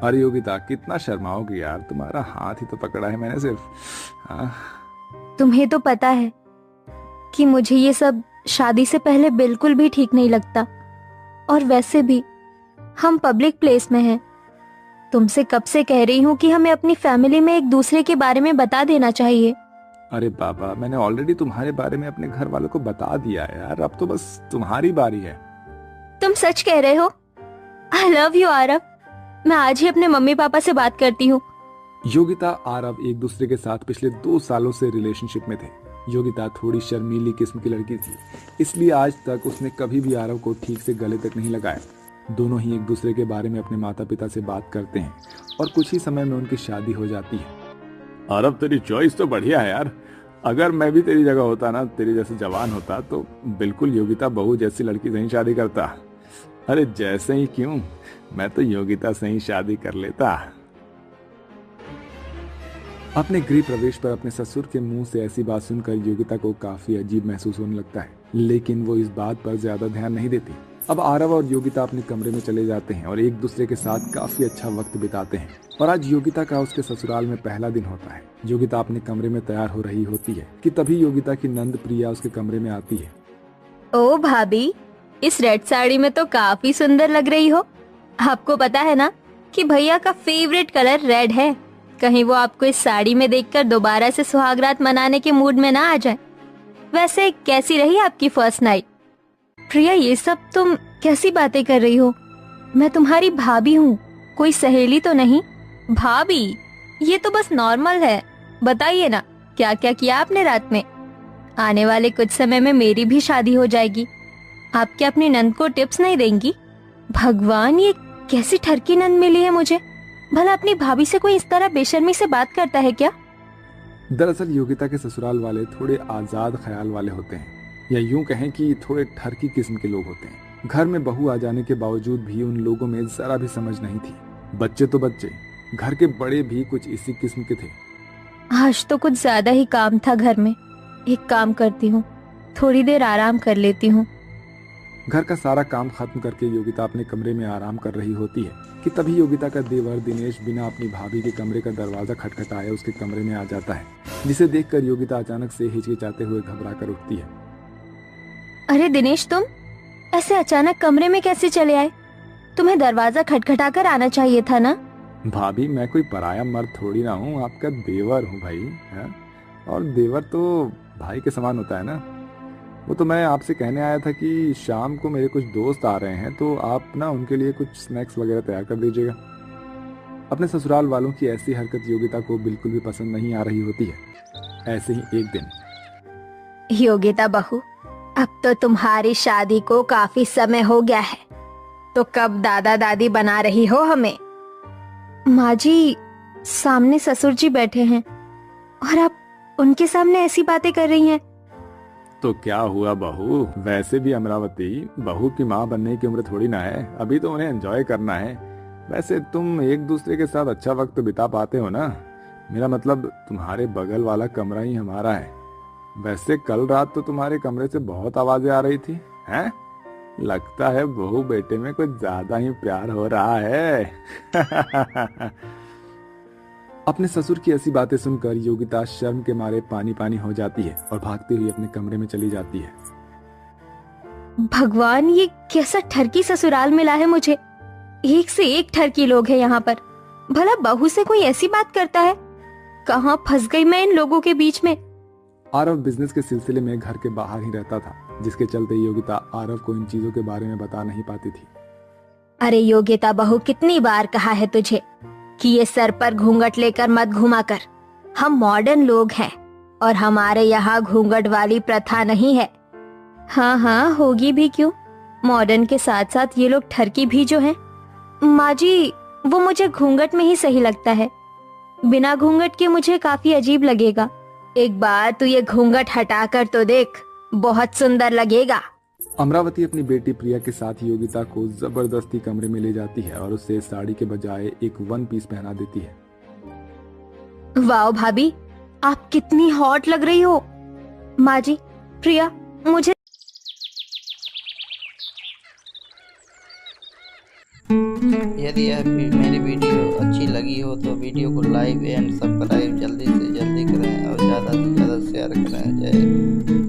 अरे योगिता, कितना शर्माओगी यार, तुम्हारा हाथ ही तो पकड़ा है मैंने सिर्फ। हाँ। तुम्हें तो पता है कि मुझे ये सब शादी से पहले बिल्कुल भी ठीक नहीं लगता। और वैसे भी हम पब्लिक प्लेस में हैं। तुमसे कब से कह रही हूँ कि हमें अपनी फैमिली में एक दूसरे के बारे में बता देना चाहिए। अरे बाबा, मैंने ऑलरेडी तुम्हारे बारे में अपने घर वालों को बता दिया है यार, अब तो बस तुम्हारी बारी है। तुम सच कह रहे हो? I love you Aarav. मैं आज ही अपने मम्मी पापा से बात करती हूँ। योगिता आरव एक दूसरे के साथ पिछले 2 सालों से रिलेशनशिप में थे। योगिता थोड़ी शर्मीली किस्म की लड़की थी, इसलिए आज तक उसने कभी भी आरव को ठीक से गले तक नहीं लगाया। दोनों ही एक दूसरे के बारे में अपने माता पिता से बात करते हैं और कुछ ही समय में उनकी शादी हो जाती है। आरव, तेरी चॉइस तो बढ़िया है यार। अगर मैं भी तेरी जगह होता ना, तेरे जैसे जवान होता, तो बिल्कुल योगिता बहू जैसी लड़की से ही शादी करता। अरे जैसे ही क्यों, मैं तो योगिता से ही शादी कर लेता। अपने गृह प्रवेश पर अपने ससुर के मुंह से ऐसी बात सुनकर योगिता को काफी अजीब महसूस होने लगता है, लेकिन वो इस बात पर ज्यादा ध्यान नहीं देती। अब आरव और योगिता अपने कमरे में चले जाते हैं और एक दूसरे के साथ काफी अच्छा वक्त बिताते हैं। और आज योगिता का उसके ससुराल में पहला दिन होता है। योगिता अपने कमरे में तैयार हो रही होती है कि तभी योगिता की नंद प्रिया उसके कमरे में आती है। ओ भाभी, इस रेड साड़ी में तो काफी सुंदर लग रही हो। आपको पता है ना कि भैया का फेवरेट कलर रेड है। कहीं वो आपको इस साड़ी में देखकर दोबारा से सुहागरात मनाने के मूड में ना आ जाए। वैसे कैसी रही आपकी फर्स्ट नाइट? प्रिया, ये सब तुम कैसी बातें कर रही हो? मैं तुम्हारी भाभी हूँ, कोई सहेली तो नहीं। भाभी, ये तो बस नॉर्मल है। बताइए ना, क्या क्या किया आपने रात में? आने वाले कुछ समय में मेरी भी शादी हो जाएगी। आप क्या अपनी नंद को टिप्स नहीं देंगी? भगवान, ये कैसी ठरकी नंद मिली है मुझे। भला अपनी भाभी से कोई इस तरह बेशर्मी से बात करता है क्या? दरअसल योगिता के ससुराल वाले थोड़े आजाद ख्याल वाले होते हैं, या यूं कहें कि थोड़े ठरकी किस्म के लोग होते हैं। घर में बहू आ जाने के बावजूद भी उन लोगों में जरा भी समझ नहीं थी। बच्चे तो बच्चे, घर के बड़े भी कुछ इसी किस्म के थे। आज तो कुछ ज्यादा ही काम था घर में। एक काम करती हूँ, थोड़ी देर आराम कर लेती हूँ। घर का सारा काम खत्म करके योगिता अपने कमरे में आराम कर रही होती है कि तभी योगिता का देवर दिनेश बिना अपनी भाभी के कमरे का दरवाजा खटखटाए उसके कमरे में आ जाता है, जिसे देखकर योगिता अचानक से हिचकिचाते हुए घबरा कर उठती है। अरे दिनेश, तुम ऐसे अचानक कमरे में कैसे चले आए? तुम्हें दरवाजा खटखटा कर आना चाहिए था ना। भाभी, मैं कोई पराया मर्द थोड़ी ना हूँ, आपका देवर हूँ भाई है? और देवर तो भाई के समान होता है ना। वो तो मैं आपसे कहने आया था कि शाम को मेरे कुछ दोस्त आ रहे हैं, तो आप ना उनके लिए कुछ स्नैक्स वगैरह तैयार कर दीजिएगा। अपने ससुराल वालों की ऐसी हरकत योगिता को बिल्कुल भी पसंद नहीं आ रही होती है। ऐसे ही एक दिन योगिता बहू, अब तो तुम्हारी शादी को काफी समय हो गया है, तो कब दादा दादी बना रही हो हमें? माँ जी, सामने ससुर जी बैठे हैं और आप उनके सामने ऐसी बातें कर रही हैं। तो क्या हुआ बहू, वैसे भी अमरावती बहू की माँ बनने की उम्र थोड़ी ना है, अभी तो उन्हें एंजॉय करना है। वैसे तुम एक दूसरे के साथ अच्छा वक्त बिता पाते हो ना। मेरा मतलब तुम्हारे बगल वाला कमरा ही हमारा है। वैसे कल रात तो तुम्हारे कमरे से बहुत आवाजें आ रही थी, हैं? लगता है बहू बेटे में कुछ ज्यादा ही प्यार हो रहा है। अपने ससुर की ऐसी बातें सुनकर योगिता शर्म के मारे पानी पानी हो जाती है और भागते हुए अपने कमरे में चली जाती है। भगवान, ये कैसा ठरकी ससुराल मिला है मुझे। एक से एक ठरकी लोग हैं यहाँ पर। भला बहू से कोई ऐसी बात करता है? कहाँ फंस गई मैं इन लोगों के बीच में। आरव बिजनेस के सिलसिले में घर के बाहर ही रहता था, जिसके चलते योगिता आरव को इन चीजों के बारे में बता नहीं पाती थी। अरे योगिता बहू, कितनी बार कहा है तुझे कि ये सर पर घूंघट लेकर मत घुमा कर। हम मॉडर्न लोग हैं और हमारे यहाँ घूंघट वाली प्रथा नहीं है। हाँ हाँ, होगी भी क्यों। मॉडर्न के साथ साथ ये लोग ठरकी भी जो हैं। माँ जी, वो मुझे घूंघट में ही सही लगता है। बिना घूंघट के मुझे काफी अजीब लगेगा। एक बार तू ये घूंघट हटाकर तो देख, बहुत सुंदर लगेगा। अमरावती अपनी बेटी प्रिया के साथ योगिता को जबरदस्ती कमरे में ले जाती है और उसे साड़ी के बजाय एक वन पीस पहना देती है। वाह भाभी, आप कितनी हॉट लग रही हो। माँ जी, प्रिया, मुझे यदि यह मेरी वीडियो अच्छी लगी हो तो वीडियो को लाइक एंड सब्सक्राइब जल्दी से जल्दी करें और ज़्यादा से ज़्यादा शेयर करें। जय